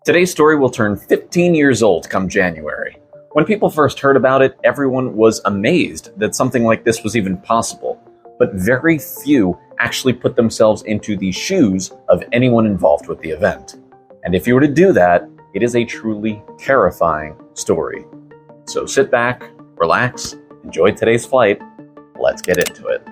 Today's story will turn 15 years old come January. When people first heard about it, everyone was amazed that something like this was even possible. But very few actually put themselves into the shoes of anyone involved with the event. And if you were to do that, it is a truly terrifying story. So sit back, relax, enjoy today's flight. Let's get into it.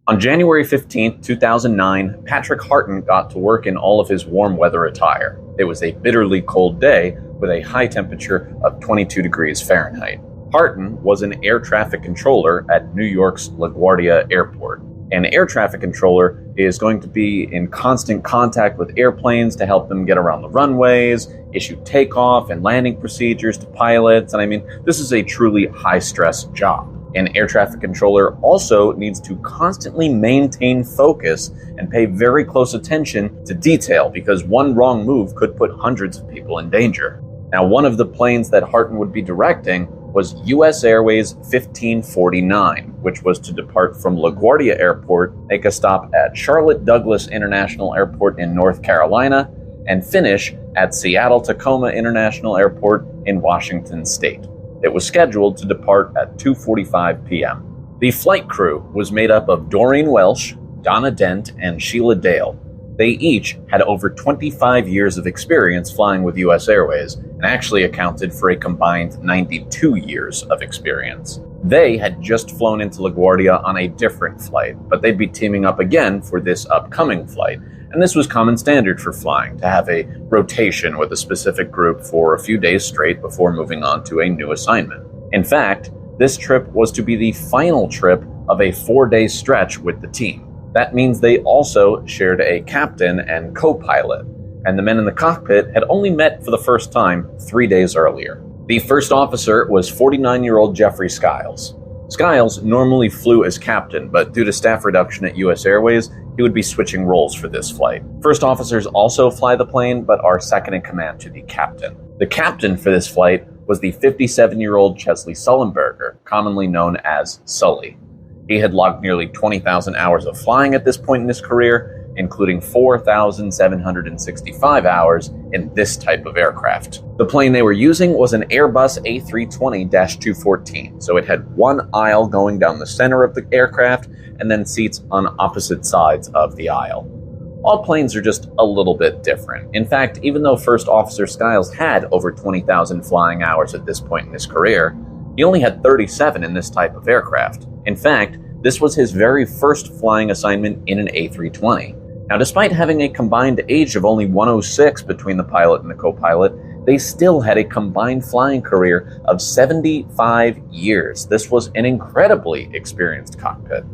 On January 15, 2009, Patrick Harton got to work in all of his warm weather attire. It was a bitterly cold day with a high temperature of 22 degrees Fahrenheit. Harton was an air traffic controller at New York's LaGuardia Airport. An air traffic controller is going to be in constant contact with airplanes to help them get around the runways, issue takeoff and landing procedures to pilots, and this is a truly high-stress job. An air traffic controller also needs to constantly maintain focus and pay very close attention to detail because one wrong move could put hundreds of people in danger. Now, one of the planes that Harton would be directing was US Airways 1549, which was to depart from LaGuardia Airport, make a stop at Charlotte Douglas International Airport in North Carolina, and finish at Seattle-Tacoma International Airport in Washington State. It was scheduled to depart at 2:45 p.m. The flight crew was made up of Doreen Welsh, Donna Dent, and Sheila Dale. They each had over 25 years of experience flying with US Airways and actually accounted for a combined 92 years of experience. They had just flown into LaGuardia on a different flight, but they'd be teaming up again for this upcoming flight. And this was common standard for flying, to have a rotation with a specific group for a few days straight before moving on to a new assignment. In fact, this trip was to be the final trip of a 4-day stretch with the team. That means they also shared a captain and co-pilot, and the men in the cockpit had only met for the first time 3 days earlier. The first officer was 49-year-old Jeffrey Skiles. Skiles normally flew as captain, but due to staff reduction at US Airways, he would be switching roles for this flight. First officers also fly the plane, but are second in command to the captain. The captain for this flight was the 57-year-old Chesley Sullenberger, commonly known as Sully. He had logged nearly 20,000 hours of flying at this point in his career, including 4,765 hours in this type of aircraft. The plane they were using was an Airbus A320-214, so it had one aisle going down the center of the aircraft and then seats on opposite sides of the aisle. All planes are just a little bit different. In fact, even though First Officer Skiles had over 20,000 flying hours at this point in his career, he only had 37 in this type of aircraft. In fact, this was his very first flying assignment in an A320. Now, despite having a combined age of only 106 between the pilot and the co-pilot, they still had a combined flying career of 75 years. This was an incredibly experienced cockpit.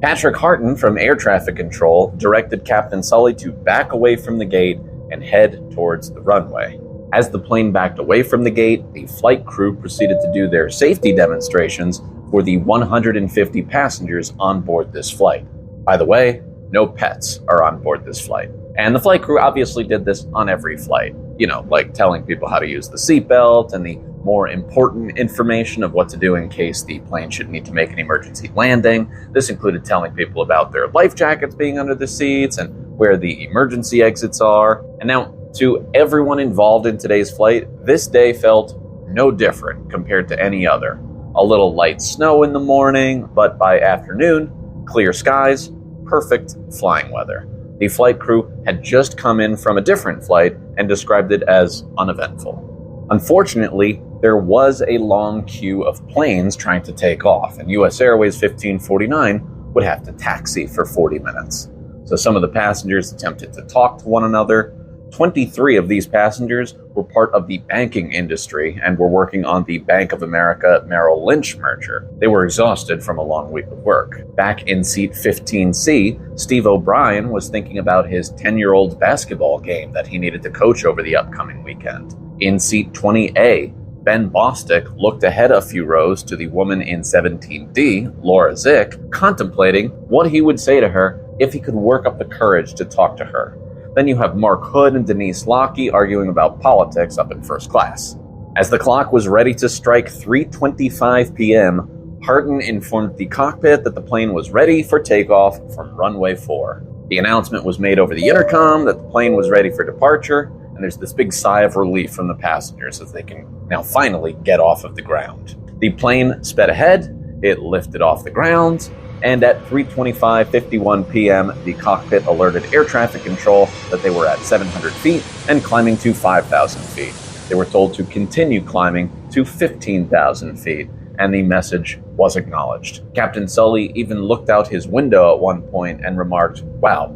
Patrick Harton from Air Traffic Control directed Captain Sully to back away from the gate and head towards the runway. As the plane backed away from the gate, the flight crew proceeded to do their safety demonstrations for the 150 passengers on board this flight. By the way, no pets are on board this flight. And the flight crew obviously did this on every flight, like telling people how to use the seatbelt and the more important information of what to do in case the plane should need to make an emergency landing. This included telling people about their life jackets being under the seats and where the emergency exits are. And now, to everyone involved in today's flight, this day felt no different compared to any other. A little light snow in the morning, but by afternoon, clear skies, perfect flying weather. The flight crew had just come in from a different flight and described it as uneventful. Unfortunately, there was a long queue of planes trying to take off, and US Airways 1549 would have to taxi for 40 minutes. So some of the passengers attempted to talk to one another. 23 of these passengers were part of the banking industry and were working on the Bank of America Merrill Lynch merger. They were exhausted from a long week of work. Back in seat 15C, Steve O'Brien was thinking about his 10-year-old basketball game that he needed to coach over the upcoming weekend. In seat 20A, Ben Bostick looked ahead a few rows to the woman in 17D, Laura Zick, contemplating what he would say to her if he could work up the courage to talk to her. Then you have Mark Hood and Denise Lockey arguing about politics up in first class. As the clock was ready to strike 3:25 p.m., Hardin informed the cockpit that the plane was ready for takeoff from runway 4. The announcement was made over the intercom that the plane was ready for departure, and there's this big sigh of relief from the passengers as they can now finally get off of the ground. The plane sped ahead, it lifted off the ground, and at 3:25:51 p.m., the cockpit alerted air traffic control that they were at 700 feet and climbing to 5,000 feet. They were told to continue climbing to 15,000 feet, and the message was acknowledged. Captain Sully even looked out his window at one point and remarked, "Wow,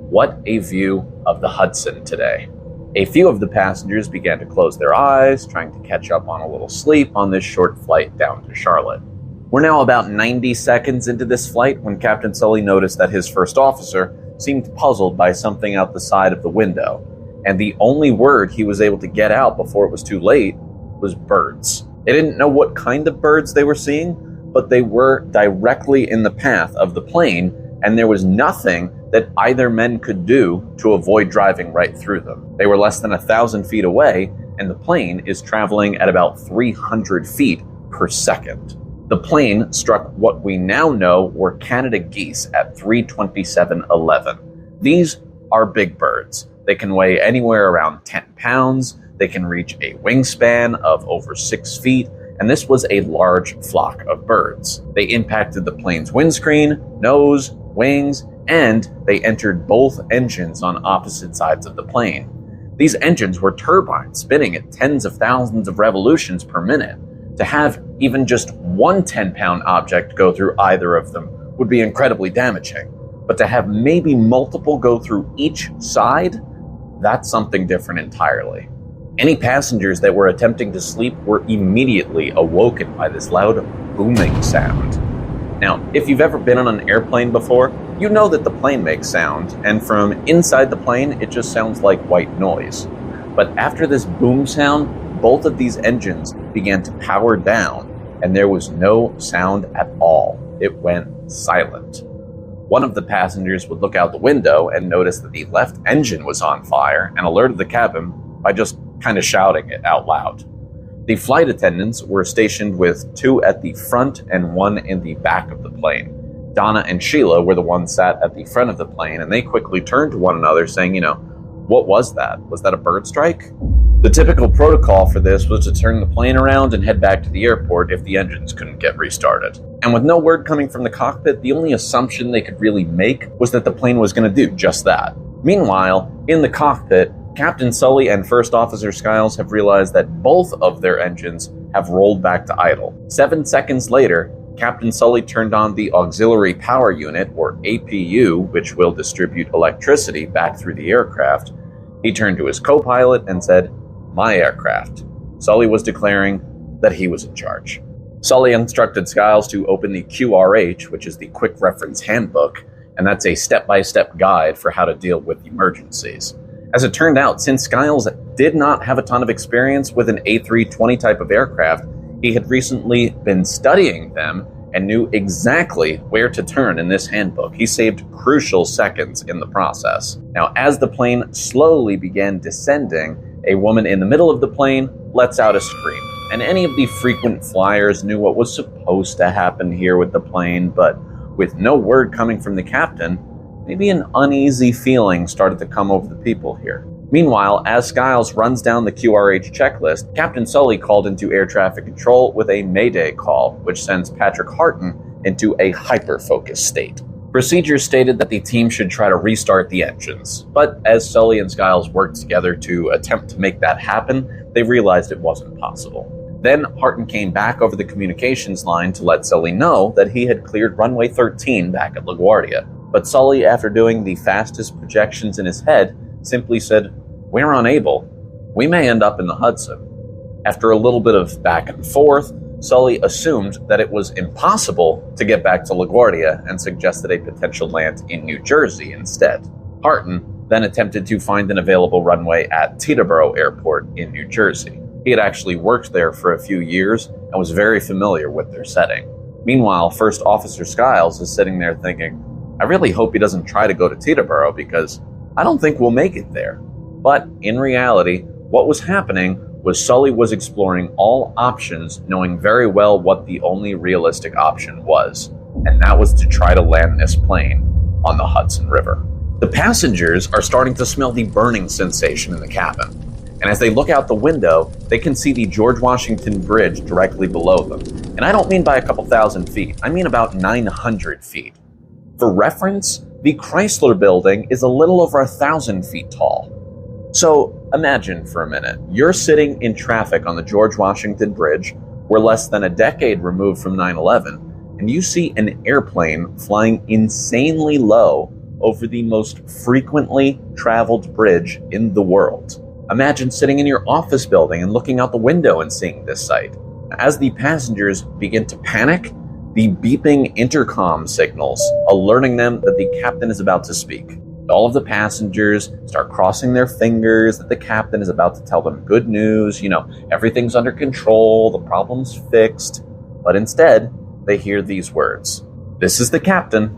what a view of the Hudson today." A few of the passengers began to close their eyes, trying to catch up on a little sleep on this short flight down to Charlotte. We're now about 90 seconds into this flight when Captain Sully noticed that his first officer seemed puzzled by something out the side of the window, and the only word he was able to get out before it was too late was birds. They didn't know what kind of birds they were seeing, but they were directly in the path of the plane, and there was nothing that either men could do to avoid driving right through them. They were less than 1,000 feet away, and the plane is traveling at about 300 feet per second. The plane struck what we now know were Canada geese at 3:27:11. These are big birds. They can weigh anywhere around 10 pounds, they can reach a wingspan of over 6 feet, and this was a large flock of birds. They impacted the plane's windscreen, nose, wings, and they entered both engines on opposite sides of the plane. These engines were turbines spinning at tens of thousands of revolutions per minute. To have even just one 10-pound object go through either of them would be incredibly damaging. But to have maybe multiple go through each side, that's something different entirely. Any passengers that were attempting to sleep were immediately awoken by this loud booming sound. Now, if you've ever been on an airplane before, you know that the plane makes sound, and from inside the plane, it just sounds like white noise. But after this boom sound, both of these engines began to power down, and there was no sound at all. It went silent. One of the passengers would look out the window and notice that the left engine was on fire and alerted the cabin by just kind of shouting it out loud. The flight attendants were stationed with 2 at the front and 1 in the back of the plane. Donna and Sheila were the ones sat at the front of the plane, and they quickly turned to one another saying, "What was that? Was that a bird strike?" The typical protocol for this was to turn the plane around and head back to the airport if the engines couldn't get restarted. And with no word coming from the cockpit, the only assumption they could really make was that the plane was going to do just that. Meanwhile, in the cockpit, Captain Sully and First Officer Skiles have realized that both of their engines have rolled back to idle. 7 seconds later, Captain Sully turned on the Auxiliary Power Unit, or APU, which will distribute electricity back through the aircraft. He turned to his co-pilot and said, "My aircraft." Sully was declaring that he was in charge. Sully instructed Skiles to open the QRH, which is the Quick Reference Handbook, and that's a step-by-step guide for how to deal with emergencies. As it turned out, since Skiles did not have a ton of experience with an A320 type of aircraft, he had recently been studying them and knew exactly where to turn in this handbook. He saved crucial seconds in the process. Now, as the plane slowly began descending, a woman in the middle of the plane lets out a scream. And any of the frequent flyers knew what was supposed to happen here with the plane, but with no word coming from the captain, maybe an uneasy feeling started to come over the people here. Meanwhile, as Skiles runs down the QRH checklist, Captain Sully called into air traffic control with a Mayday call, which sends Patrick Harton into a hyper-focused state. Procedures stated that the team should try to restart the engines, but as Sully and Skiles worked together to attempt to make that happen, they realized it wasn't possible. Then Harton came back over the communications line to let Sully know that he had cleared runway 13 back at LaGuardia. But Sully, after doing the fastest projections in his head, simply said, "We're unable. We may end up in the Hudson." After a little bit of back and forth, Sully assumed that it was impossible to get back to LaGuardia and suggested a potential land in New Jersey instead. Harton then attempted to find an available runway at Teterboro Airport in New Jersey. He had actually worked there for a few years and was very familiar with their setting. Meanwhile, First Officer Skiles is sitting there thinking, "I really hope he doesn't try to go to Teterboro because I don't think we'll make it there." But in reality, what was happening was Sully was exploring all options, knowing very well what the only realistic option was, and that was to try to land this plane on the Hudson River. The passengers are starting to smell the burning sensation in the cabin, and as they look out the window, they can see the George Washington Bridge directly below them. And I don't mean by a couple thousand feet, I mean about 900 feet. For reference, the Chrysler Building is a little over 1,000 feet tall. So imagine for a minute, you're sitting in traffic on the George Washington Bridge. We're less than a decade removed from 9/11, and you see an airplane flying insanely low over the most frequently traveled bridge in the world. Imagine sitting in your office building and looking out the window and seeing this sight. As the passengers begin to panic, the beeping intercom signals, alerting them that the captain is about to speak. All of the passengers start crossing their fingers that the captain is about to tell them good news, everything's under control, the problem's fixed. But instead, they hear these words: "This is the captain.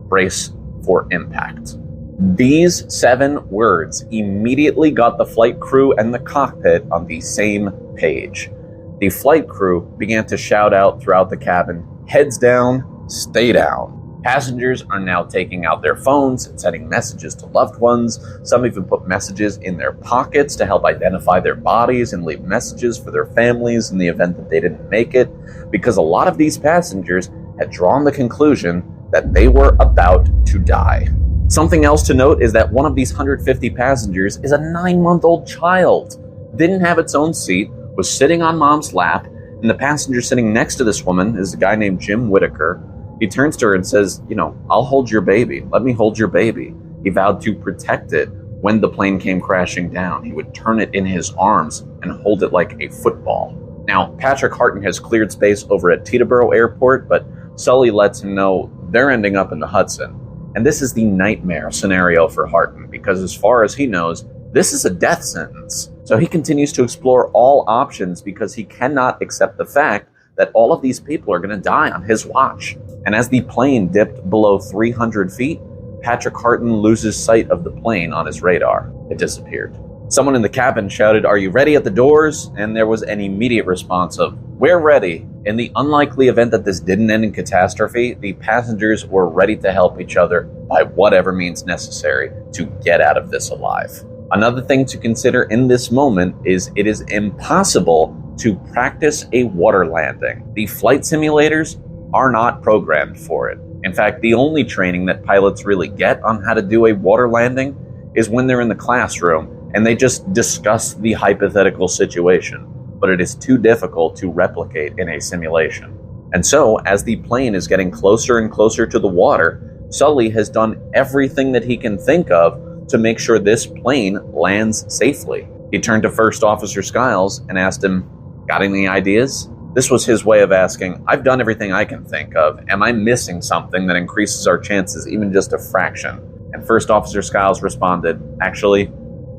Brace for impact." These 7 words immediately got the flight crew and the cockpit on the same page. The flight crew began to shout out throughout the cabin, "Heads down, stay down." Passengers are now taking out their phones and sending messages to loved ones. Some even put messages in their pockets to help identify their bodies and leave messages for their families in the event that they didn't make it, because a lot of these passengers had drawn the conclusion that they were about to die. Something else to note is that one of these 150 passengers is a 9-month-old child. Didn't have its own seat, was sitting on mom's lap, and the passenger sitting next to this woman is a guy named Jim Whitaker. He turns to her and says, "I'll hold your baby. Let me hold your baby." He vowed to protect it when the plane came crashing down. He would turn it in his arms and hold it like a football. Now, Patrick Harton has cleared space over at Teterboro Airport, but Sully lets him know they're ending up in the Hudson. And this is the nightmare scenario for Harton, because as far as he knows, this is a death sentence. So he continues to explore all options because he cannot accept the fact that all of these people are going to die on his watch. And as the plane dipped below 300 feet, Patrick Harton loses sight of the plane on his radar. It disappeared. Someone in the cabin shouted, "Are you ready at the doors?" And there was an immediate response of, "We're ready." In the unlikely event that this didn't end in catastrophe, the passengers were ready to help each other by whatever means necessary to get out of this alive. Another thing to consider in this moment is it is impossible to practice a water landing. The flight simulators are not programmed for it. In fact, the only training that pilots really get on how to do a water landing is when they're in the classroom and they just discuss the hypothetical situation, but it is too difficult to replicate in a simulation. And so, as the plane is getting closer and closer to the water, Sully has done everything that he can think of to make sure this plane lands safely. He turned to First Officer Skiles and asked him, "Got any ideas?" This was his way of asking, "I've done everything I can think of. Am I missing something that increases our chances even just a fraction?" And First Officer Skiles responded, "Actually,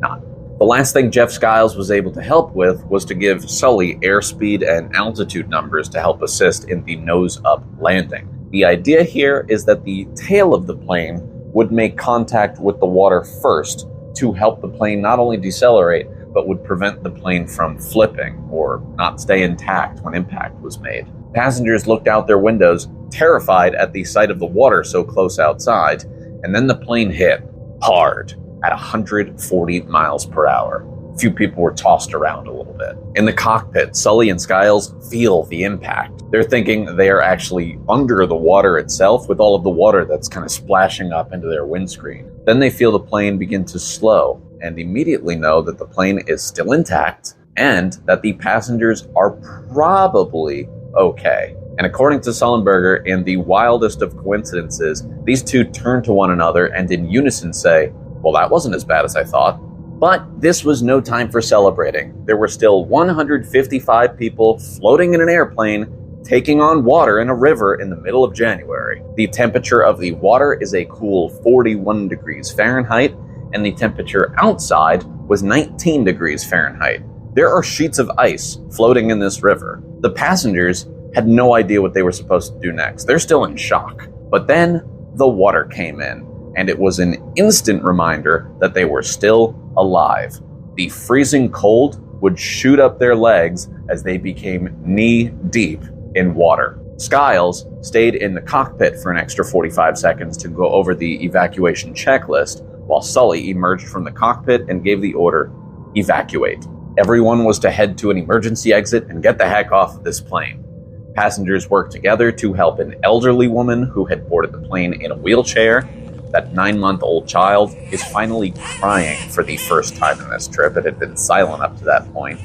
not." The last thing Jeff Skiles was able to help with was to give Sully airspeed and altitude numbers to help assist in the nose-up landing. The idea here is that the tail of the plane would make contact with the water first to help the plane not only decelerate, but would prevent the plane from flipping or not stay intact when impact was made. Passengers looked out their windows, terrified at the sight of the water so close outside, and then the plane hit hard at 140 miles per hour. A few people were tossed around a little bit. In the cockpit, Sully and Skiles feel the impact. They're thinking they are actually under the water itself, with all of the water that's kind of splashing up into their windscreen. Then they feel the plane begin to slow and immediately know that the plane is still intact and that the passengers are probably okay. And according to Sullenberger, in the wildest of coincidences, these two turn to one another and in unison say, "Well, that wasn't as bad as I thought." But this was no time for celebrating. There were still 155 people floating in an airplane, taking on water in a river in the middle of January. The temperature of the water is a cool 41 degrees Fahrenheit, and the temperature outside was 19 degrees Fahrenheit. There are sheets of ice floating in this river. The passengers had no idea what they were supposed to do next. They're still in shock. But then the water came in, and it was an instant reminder that they were still alive. The freezing cold would shoot up their legs as they became knee-deep in water. Skiles stayed in the cockpit for an extra 45 seconds to go over the evacuation checklist, while Sully emerged from the cockpit and gave the order, "Evacuate." Everyone was to head to an emergency exit and get the heck off of this plane. Passengers worked together to help an elderly woman who had boarded the plane in a wheelchair. That 9-month-old child is finally crying for the first time in this trip. It had been silent up to that point.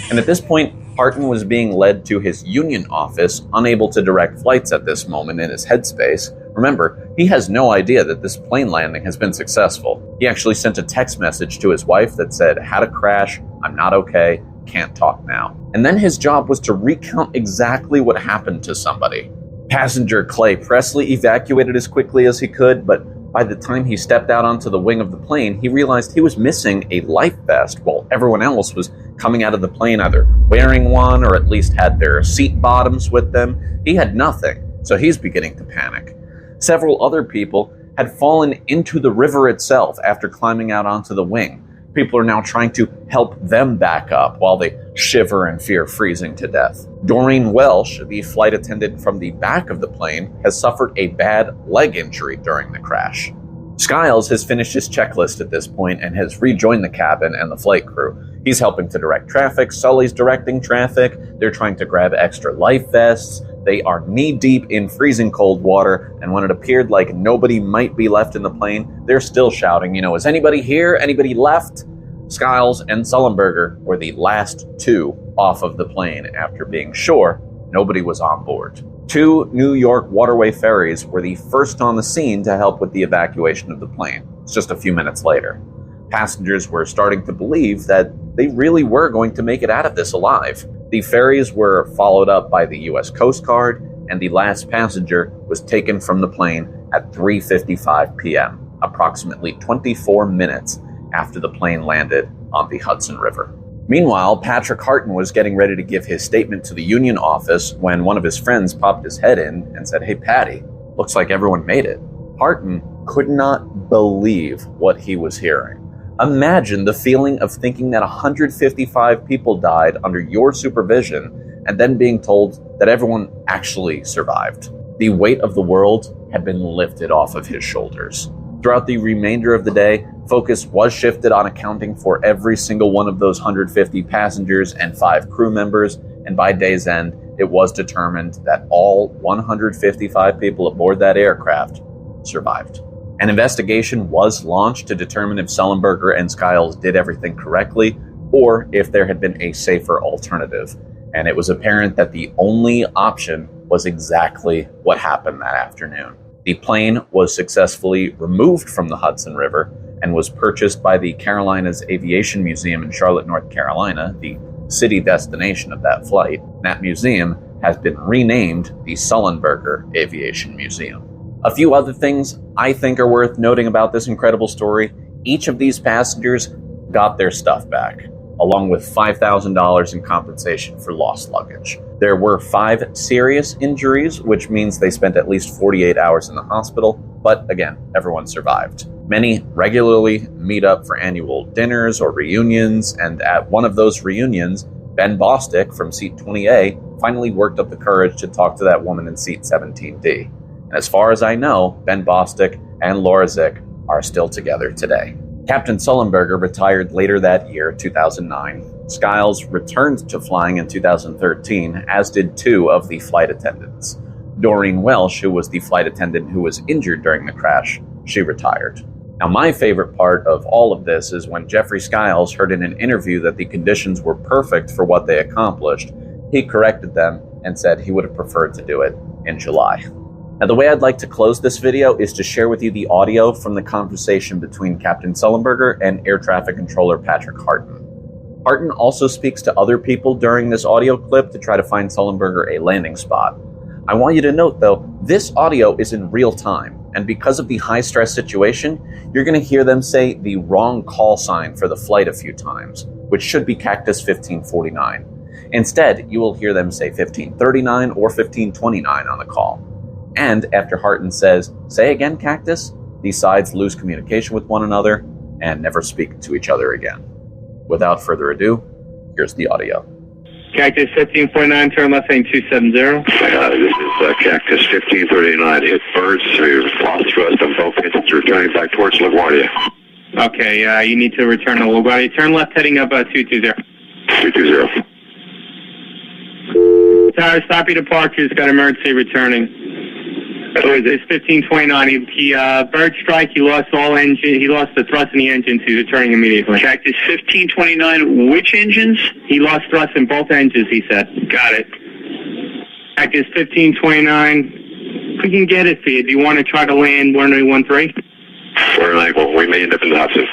And at this point, Harton was being led to his union office, unable to direct flights at this moment in his headspace. Remember, he has no idea that this plane landing has been successful. He actually sent a text message to his wife that said, "Had a crash, I'm not okay, can't talk now." And then his job was to recount exactly what happened to somebody. Passenger Clay Presley evacuated as quickly as he could, but by the time he stepped out onto the wing of the plane, he realized he was missing a life vest while everyone else was coming out of the plane either wearing one or at least had their seat bottoms with them. He had nothing, so he's beginning to panic. Several other people had fallen into the river itself after climbing out onto the wing. People are now trying to help them back up while they shiver and fear freezing to death. Doreen Welsh, the flight attendant from the back of the plane, has suffered a bad leg injury during the crash. Skiles has finished his checklist at this point and has rejoined the cabin and the flight crew. He's helping to direct traffic. Sully's directing traffic. They're trying to grab extra life vests. They are knee-deep in freezing cold water, and when it appeared like nobody might be left in the plane, they're still shouting, "Is anybody here? Anybody left?" Skiles and Sullenberger were the last two off of the plane after being sure nobody was on board. 2 New York waterway ferries were the first on the scene to help with the evacuation of the plane. It's just a few minutes later. Passengers were starting to believe that they really were going to make it out of this alive. The ferries were followed up by the US Coast Guard, and the last passenger was taken from the plane at 3:55 p.m., approximately 24 minutes after the plane landed on the Hudson River. Meanwhile, Patrick Harton was getting ready to give his statement to the union office when one of his friends popped his head in and said, "Hey, Patty, looks like everyone made it." Harton could not believe what he was hearing. Imagine the feeling of thinking that 155 people died under your supervision and then being told that everyone actually survived. The weight of the world had been lifted off of his shoulders. Throughout the remainder of the day, focus was shifted on accounting for every single one of those 150 passengers and 5 crew members, and by day's end, it was determined that all 155 people aboard that aircraft survived. An investigation was launched to determine if Sullenberger and Skiles did everything correctly, or if there had been a safer alternative. And it was apparent that the only option was exactly what happened that afternoon. The plane was successfully removed from the Hudson River and was purchased by the Carolinas Aviation Museum in Charlotte, North Carolina, the city destination of that flight. That museum has been renamed the Sullenberger Aviation Museum. A few other things I think are worth noting about this incredible story. Each of these passengers got their stuff back, along with $5,000 in compensation for lost luggage. There were 5 serious injuries, which means they spent at least 48 hours in the hospital, but again, everyone survived. Many regularly meet up for annual dinners or reunions, and at one of those reunions, Ben Bostic from seat 20A finally worked up the courage to talk to that woman in seat 17D. And as far as I know, Ben Bostic and Laura Zick are still together today. Captain Sullenberger retired later that year, 2009. Skiles returned to flying in 2013, as did 2 of the flight attendants. Doreen Welsh, who was the flight attendant who was injured during the crash, she retired. Now, my favorite part of all of this is when Jeffrey Skiles heard in an interview that the conditions were perfect for what they accomplished. He corrected them and said he would have preferred to do it in July. Now, the way I'd like to close this video is to share with you the audio from the conversation between Captain Sullenberger and Air Traffic Controller Patrick Harton. Harton also speaks to other people during this audio clip to try to find Sullenberger a landing spot. I want you to note, though, this audio is in real time, and because of the high-stress situation, you're going to hear them say the wrong call sign for the flight a few times, which should be Cactus 1549. Instead, you will hear them say 1539 or 1529 on the call. And after Harton says, "Say again, Cactus," these sides lose communication with one another and never speak to each other again. Without further ado, Here's the audio. Cactus 1549, turn left heading 270. This is Cactus 1539. Hit birds. We've lost thrust on both engines. Returning back towards LaGuardia. Okay, you need to return to LaGuardia. Turn left heading up 220. 220. Tower, stop your departures. Got emergency returning. It's 1529. He bird strike. He lost all engine. He lost the thrust in the engines. He's returning immediately. Cactus 1529. Which engines? He lost thrust in both engines, he said. Got it. Cactus 1529. We can get it for you. Do you want to try to land runway 13? We're unable. We may end up in the Hudson.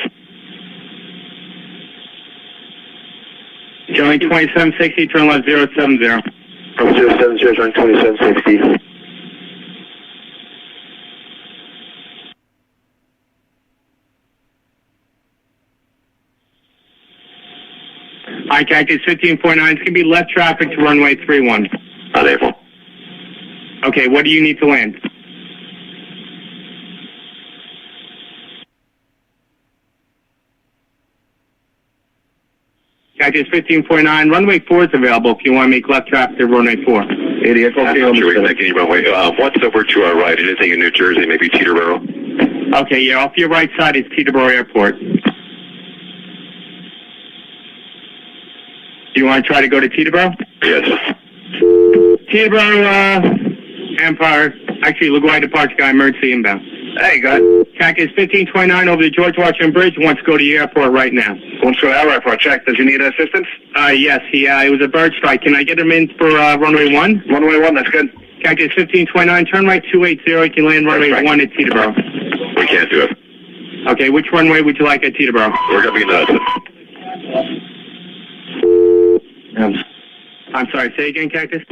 Showing 2760. Turn left 070. 070. Turn 2760. Hi, Cactus 1549. It's going to be left traffic to runway 31. Unable. Okay, what do you need to land? Cactus 1549. Runway 4 is available if you want to make left traffic to runway 4. Idiot. Okay, should we make any runway? What's over to our right? Anything in New Jersey? Maybe Teterboro? Okay, yeah, off your right side is Teterboro Airport. Do you want to try to go to Teterboro? Yes. Teterboro, Empire. Actually, LaGuardia departure guy, emergency inbound. Hey, go ahead. Cactus 1529 over the George Washington Bridge. Wants to go to the airport right now. Wants to go to our airport. Check. Does he need assistance? Yes, it was a bird strike. Can I get him in for runway 1? Runway 1, that's good. Cactus 1529, turn right 280. You can land runway 1 at Teterboro. We can't do it. Okay, which runway would you like at Teterboro? We're going to be in the Hudson. I'm sorry, say again, Cactus?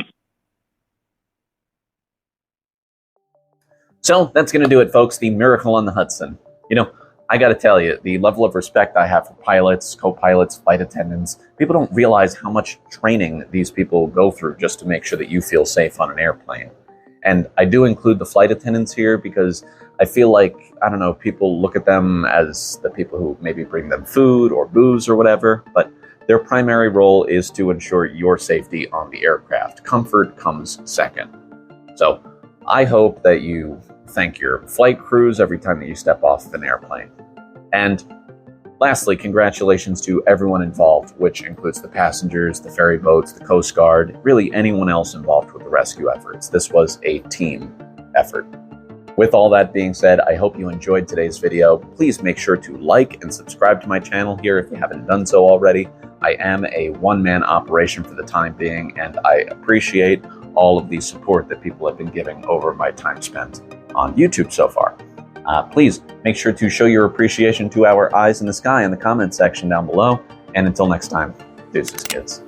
So that's going to do it, folks. The miracle on the Hudson. You know, I got to tell you, the level of respect I have for pilots, co-pilots, flight attendants, people don't realize how much training these people go through just to make sure that you feel safe on an airplane. And I do include the flight attendants here because I feel like, I don't know, people look at them as the people who maybe bring them food or booze or whatever, but their primary role is to ensure your safety on the aircraft. Comfort comes second. So I hope that you thank your flight crews every time that you step off of an airplane. And lastly, congratulations to everyone involved, which includes the passengers, the ferry boats, the Coast Guard, really anyone else involved with the rescue efforts. This was a team effort. With all that being said, I hope you enjoyed today's video. Please make sure to like and subscribe to my channel here if you haven't done so already. I am a one-man operation for the time being, and I appreciate all of the support that people have been giving over my time spent on YouTube so far. Please make sure to show your appreciation to our eyes in the sky in the comment section down below. And until next time, deuces, kids.